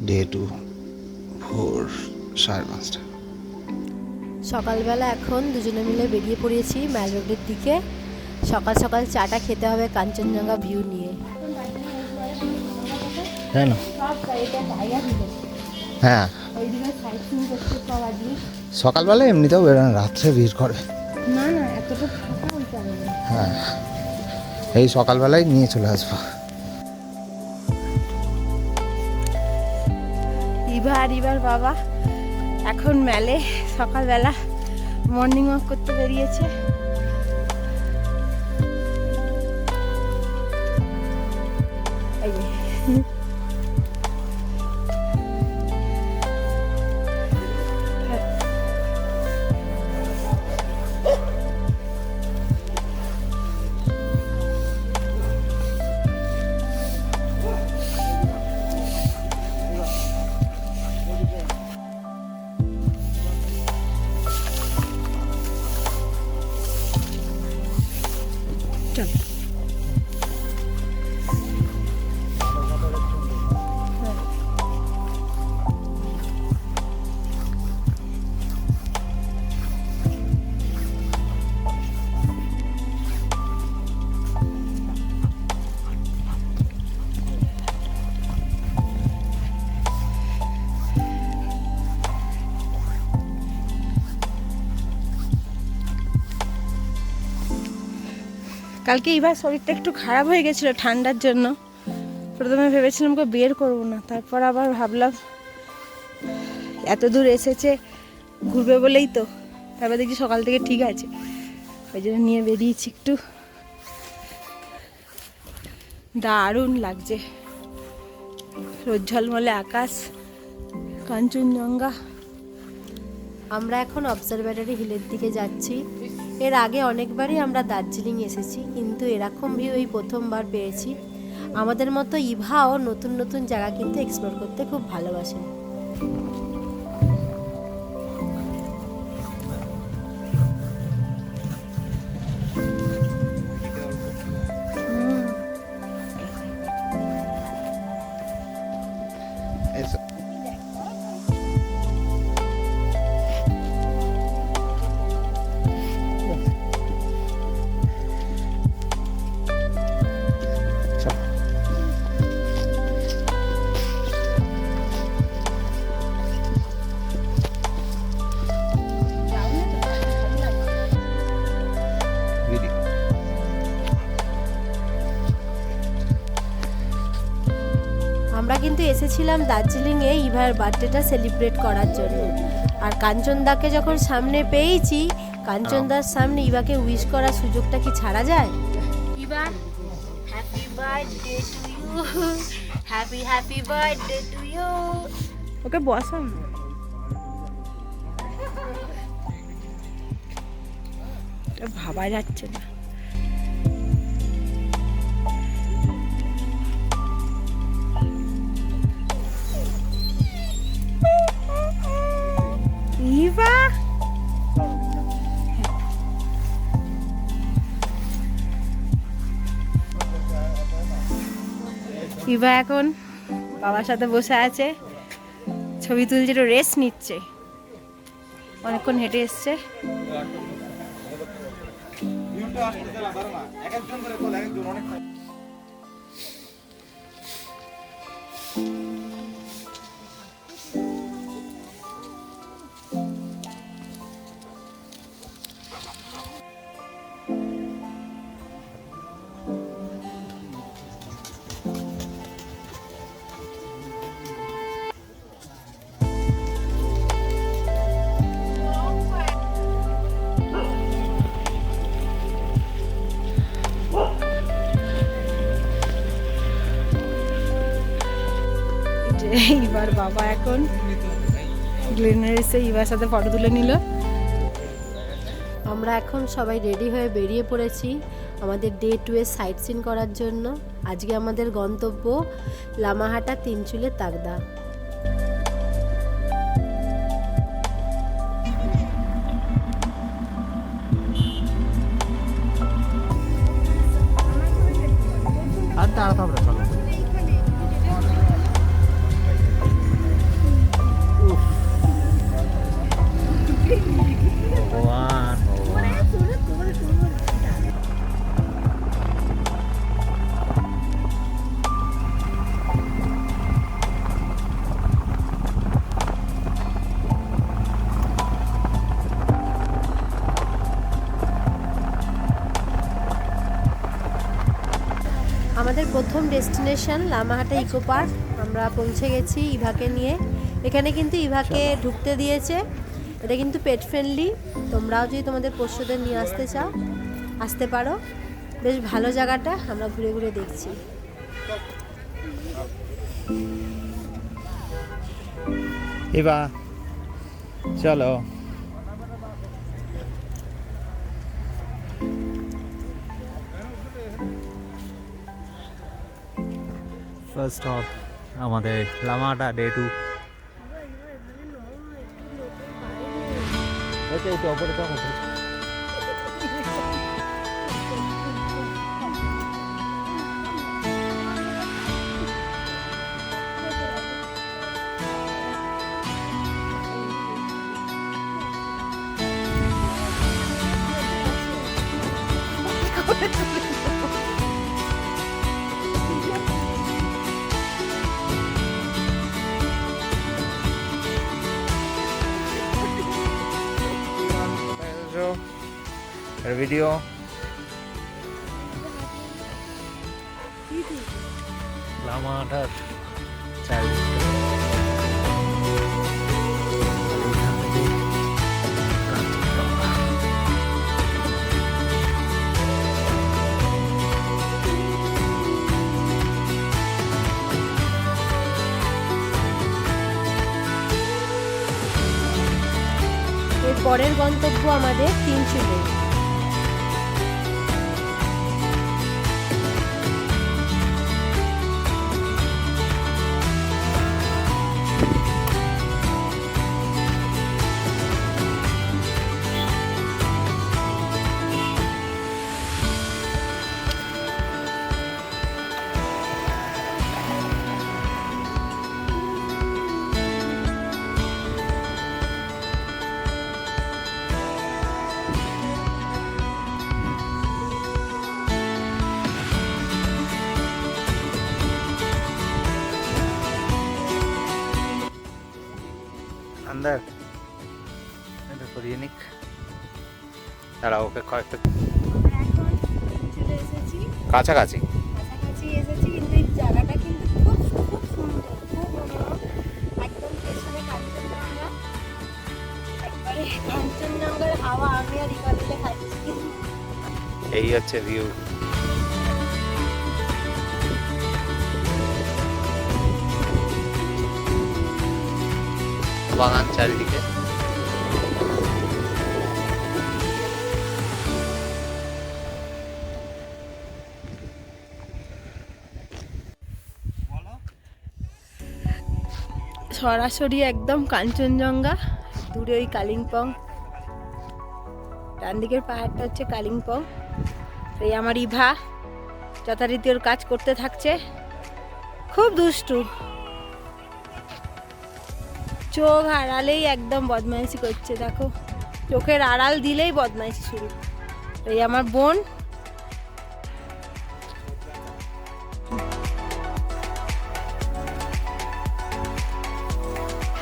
Day 2 ভোর 5:30। সকালবেলা এখন দুজনে মিলে বেরিয়ে পড়েছি ম্যাল রোডের দিকে। সকাল সকাল চাটা খেতে হবে কাঞ্চনজঙ্ঘা ভিউ নিয়ে। তাই না? হ্যাঁ, সকালবেলা এমনিতেও বেরোনো, রাত্রে ভিড় করে। না না, এতটা ফাঁকা হইতে হবে না। হ্যাঁ, এই সকালবেলায় নিয়ে চলে আসবো। এবার বাবা এখন মেলে সকালবেলা মর্নিং ওয়াক করতে বেরিয়েছে। এই যে চল। কালকে এবার শরীরটা একটু খারাপ হয়ে গেছিলো ঠান্ডার জন্য। প্রথমে ভেবেছিলাম ওকে বের করবো না, তারপর আবার ভাবলাম এত দূর এসেছে ঘুরবে বলেই তো, তারপর দেখছি সকাল থেকে ঠিক আছে, ওই জন্য নিয়ে বেরিয়েছি একটু। দারুণ লাগছে, রোদ ঝলমলে আকাশ, কাঞ্চনজঙ্ঘা। আমরা এখন অবজারভেটরি হিলের দিকে যাচ্ছি। এর আগে অনেকবারই আমরা দার্জিলিং এসেছি, কিন্তু এরকম ভিউ এই প্রথমবার পেয়েছি। আমাদের মতো ইভাও নতুন নতুন জায়গা কিন্তু এক্সপ্লোর করতে খুব ভালোবাসে। আমরা কিন্তু এসেছিলাম দার্জিলিংয়ে ইভার বার্থডেটা সেলিব্রেট করার জন্য। আর কাঞ্চনদাকে যখন সামনে পেয়েছি, কাঞ্চনদার সামনে ইভাকে উইশ করার সুযোগটা কি ছাড়া যায়? Eva, happy birthday to you, happy birthday to you. Okay বসাম, ভাবা যাচ্ছে না। ইভা, ইভা এখন বাবার সাথে বসে আছে, ছবি তুলছে, রেস্ট নিচ্ছে, অনেকক্ষণ হেঁটে এসছে। ইভার বাবা এখন গ্লেনার এসে ইভার সাথে ফটো তুলে নিল। আমরা এখন সবাই রেডি হয়ে বেরিয়ে পড়েছি আমাদের ডে 2 এর সাইট সিন করার জন্য। আজকে আমাদের গন্তব্য লামাহাটা তিনচুলের তাগদা। দাঁড়াতে হবে না, চলো। উফ, ভগবান, ভগবান। আমাদের প্রথম ডেস্টিনেশন লামাহাটা ইকো পার্ক। আমরা পৌঁছে গেছি ইভাকে নিয়ে। এখানে কিন্তু ইভাকে ঢুকতে দিয়েছে। এটা কিন্তু পেট ফ্রেন্ডলি। তোমরাও যদি তোমাদের পোষ্যদের নিয়ে আসতে চাও আসতে পারো। বেশ ভালো জায়গাটা, আমরা ঘুরে ঘুরে দেখছি। ইভা, চলো। ফার্স্ট স্টপ আমাদের লামাহাটা ডে 2। এটা উপরে তো ভিডিও লামাহাটার চারিদিকে এর পরের গন্তব্য আমাদের তিনচুলে। अंदर ইউনিক দাঁড়া, ওকে কয়েকটা চলে এসেছি, কাছাকাছি কাছাকাছি এসেছি, কিন্তু এই জায়গাটা কিন্তু খুব খুব সুন্দর, খুব মনোরম। একদম পেছনে কাঞ্চনজঙ্ঘা, একবারে কাঞ্চনজঙ্ঘার হাওয়া আমি আর ইভা মিলে খাচ্ছি। এই হচ্ছে ভিউ। বাগান চারিদিকে। সরাসরি একদম কাঞ্চনজঙ্ঘা, দূরে ওই কালিম্পং, ডান দিকের পাহাড়টা হচ্ছে কালিম্পং। এই আমার ইভা যথারীতি ওর কাজ করতে থাকছে, খুব দুষ্টু, চোখ আড়ালেই একদম বদমাইশি করছে। দেখো, চোখের আড়াল দিলেই বদমাইশি শুরু। এই আমার বোন,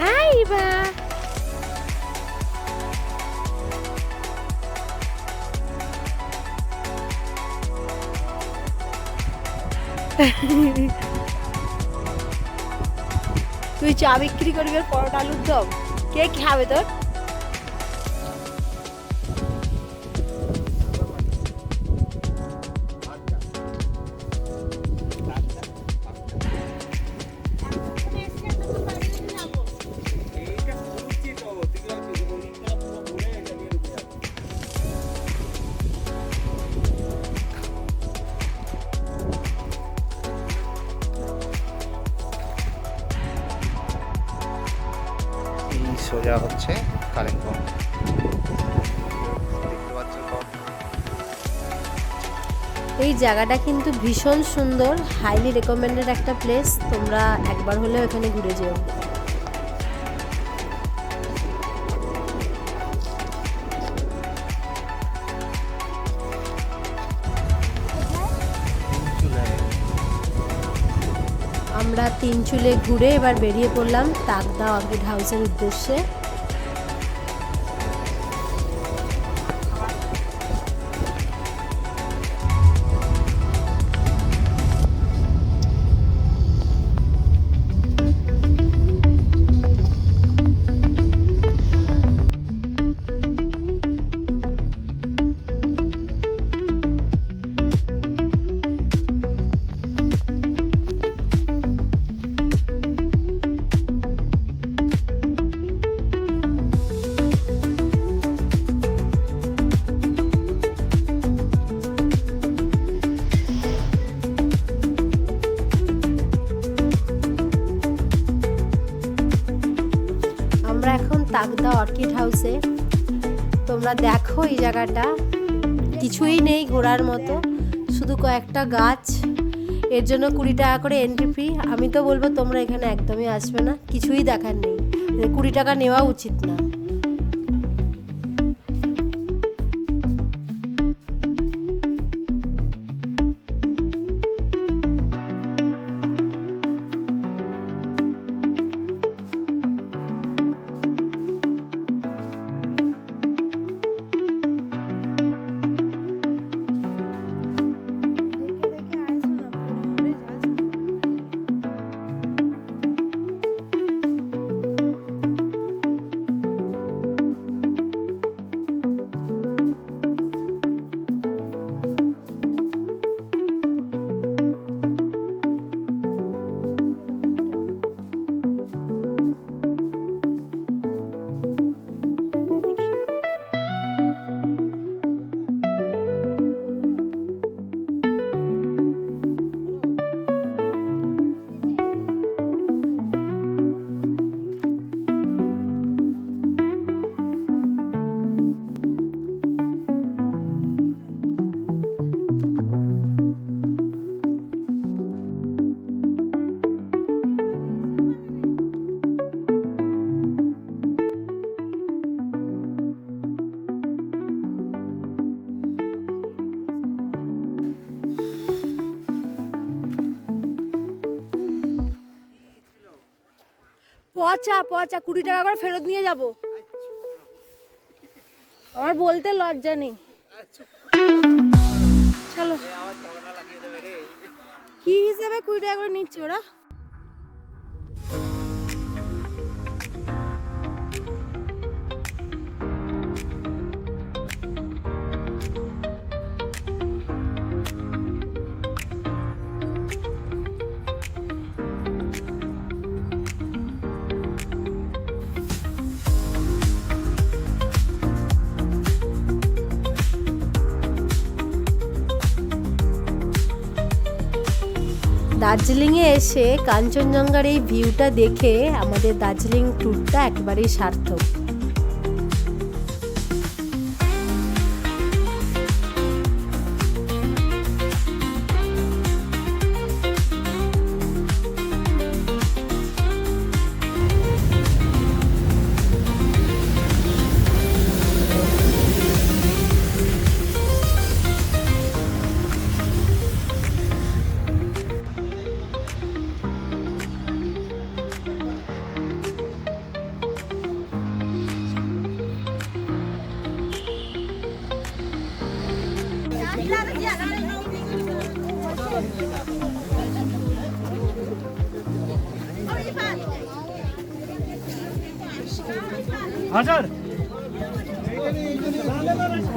হাই ইভা। তুই চা বিক্রি করবি আর পরোটা আলুর দম, কে খাবে তোর? সোজা হচ্ছে কালিম্পং। দেখতে পাচ্ছ এই জায়গাটা কিন্তু ভীষণ সুন্দর, হাইলি রেকমেন্ডেড একটা প্লেস, তোমরা একবার হলেও এখানে ঘুরে যেও। আমরা তিনচুলে ঘুরে এবার বেরিয়ে পড়লাম তাকদা অর্কিড হাউসের উদ্দেশ্যে। আমরা এখন তাকদা অর্কিড হাউসে। তোমরা দেখো এই জায়গাটা কিছুই নেই ঘোরার মতো, শুধু কয়েকটা গাছ। এর জন্য 20 টাকা করে এন্ট্রি ফি। আমি তো বলবো তোমরা এখানে একদমই আসবে না, কিছুই দেখার নেই, 20 টাকা নেওয়া উচিত না। পচা পচা 20 টাকা করে ফেরত নিয়ে যাব। আমার বলতে লজ্জা নেই। চলো, কি হিসেবে 20 টাকা করে নিচ্ছে ওরা? দার্জিলিংয়ে এসে কাঞ্চনজঙ্ঘার এই ভিউটা দেখে আমাদের দার্জিলিং ট্যুরটা একেবারেই সার্থক।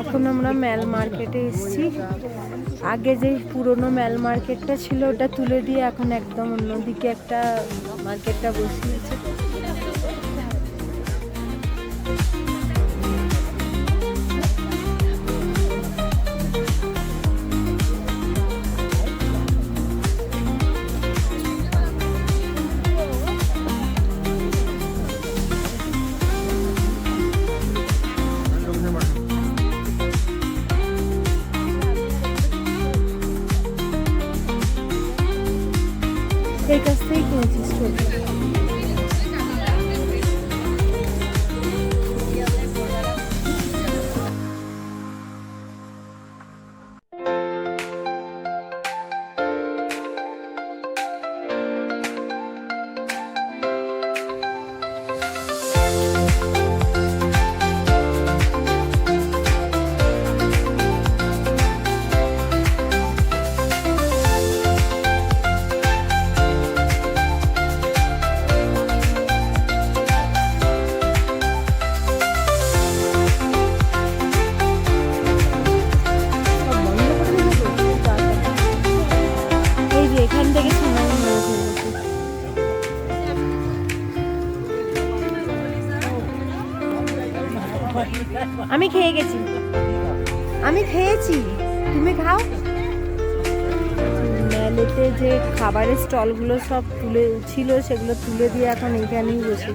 এখন আমরা ম্যাল মার্কেটে এসেছি। আগে যে পুরনো ম্যাল মার্কেটটা ছিল ওটা তুলে দিয়ে এখন একদম অন্যদিকে একটা মার্কেটটা বসিয়েছে। এই কাছ থেকেই কিনেছি স্টোভটা। এই যে এখান থেকে সময় মেরে ফেলেছি। আমি খেয়ে গেছি, আমি খেয়েছি, তুমি খাও। মেলেতে যে খাবারের স্টলগুলো সব তুলে ছিল সেগুলো তুলে দিয়ে এখন এইখানেই বসে।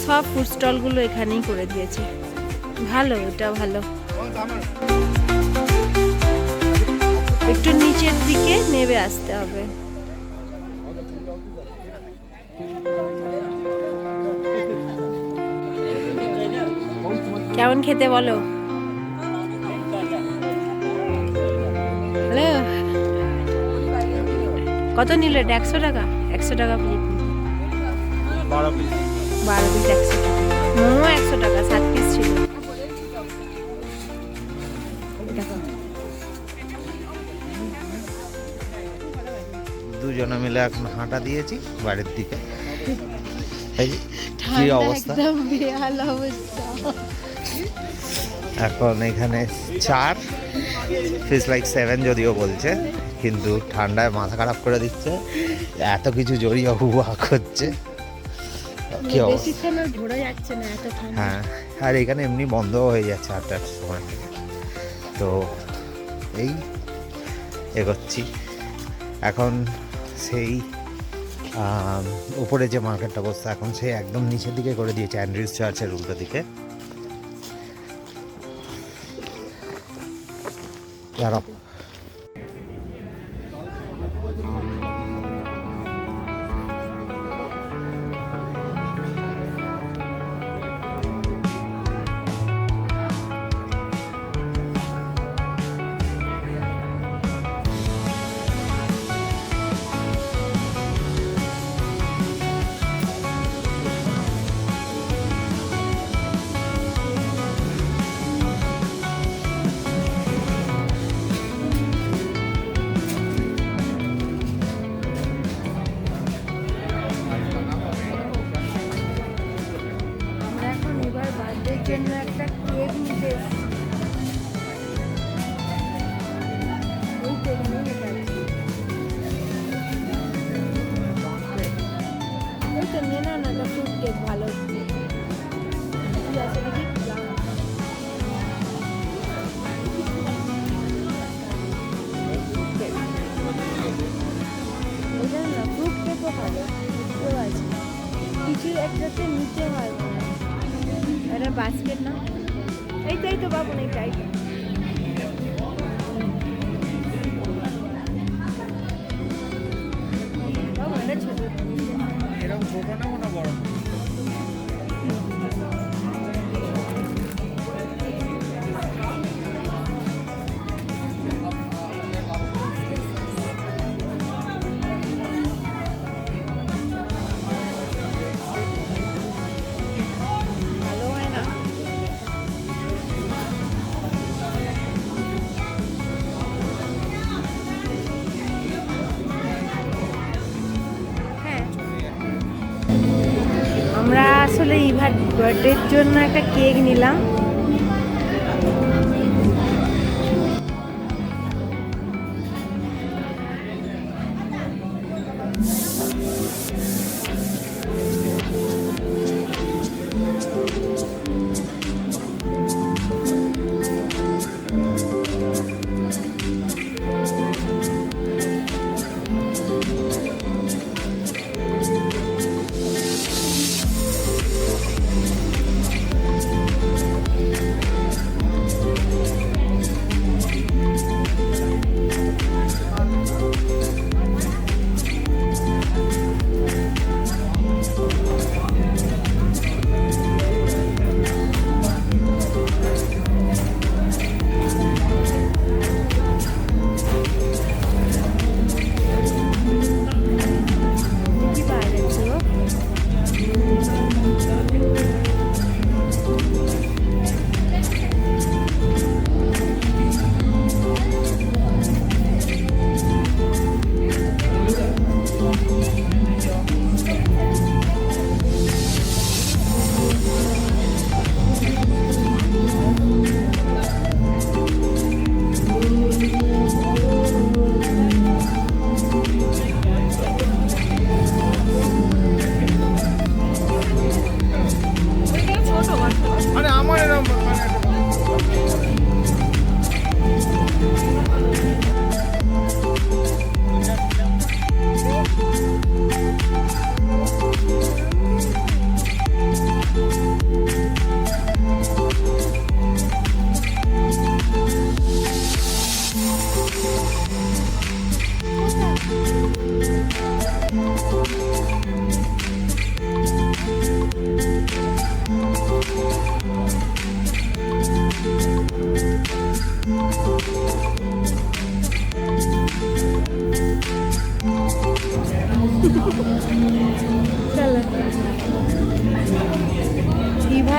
সব ফুড স্টলগুলো এখানেই করে দিয়েছে, ভালো, এটা ভালো। একটু নিচের দিকে নেমে আসতে হবে। কেমন খেতে বলো? হ্যালো, কত নিল এটা? 100 টাকা? 100 টাকা প্লেট। 12 পিস 100 টাকা। মোমো 100 টাকা, 7 পিস ছিল। দুজনে মিলে এখন হাঁটা দিয়েছি বাড়ির দিকে। এই কি অবস্থা, একদম বেহাল অবস্থা। এখন এখানে 4 ফিস লাইক 7 যদিও বলছে, কিন্তু ঠান্ডায় মাথা খারাপ করে দিচ্ছে, এত কিছু জড়িয়ে হুয়া করছে। কি অবস্থা, বেশিক্ষণ আর ঘোরা যাচ্ছে না, এত ঠান্ডা। হ্যাঁ, আর এখানে এমনি বন্ধ হয়ে যাচ্ছে 8টার সময় থেকে। তো এই এগোচ্ছি এখন। সেই উপরে যে মার্কেটটা বসছে এখন সে একদম নিচের দিকে করে দিয়েছে, অ্যান্ড্রিউস চার্চের উল্টো দিকে। দাঁড়াও, জন্য একটা কেক নিতে এসেছি। এই তো এখানেই লেখা আছে। এই তো নিয়ে নাও না, একটা ফ্রুট কেক ভালো। কি আছে দেখি? ওটা না, ফ্রুট কেকও ভালো, বুঝতেও আছে। কিছু একটাতে নিতে হয় মনে হয়। একটা বাস্কেট না, এই তো বাবু নেই, তাই তো। বাবু এটা ছোট, এরকম ছোট না না বড়? ভালো হয় না। হ্যাঁ, আমরা আসলে ইভার বার্থডের জন্য একটা কেক নিলাম।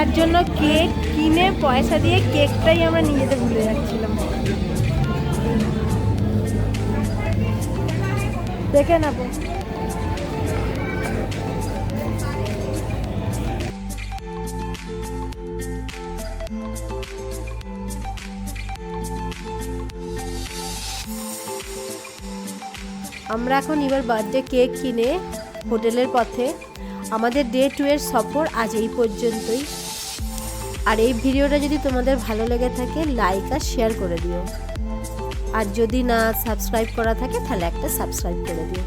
তার জন্য কেক কিনে পয়সা দিয়ে কেকটাই আমরা নিয়ে যেতে ভুলে যাচ্ছিলাম। দেখে নেবো। আমরা এখন এবার বার্থডে কেক কিনে হোটেলের পথে। আমাদের ডে 2 এর সফর আজ এই পর্যন্তই। আর এই ভিডিওটা যদি তোমাদের ভালো লেগে থাকে লাইক আর শেয়ার করে দিও। আর যদি না সাবস্ক্রাইব করা থাকে তাহলে একটা সাবস্ক্রাইব করে দিও।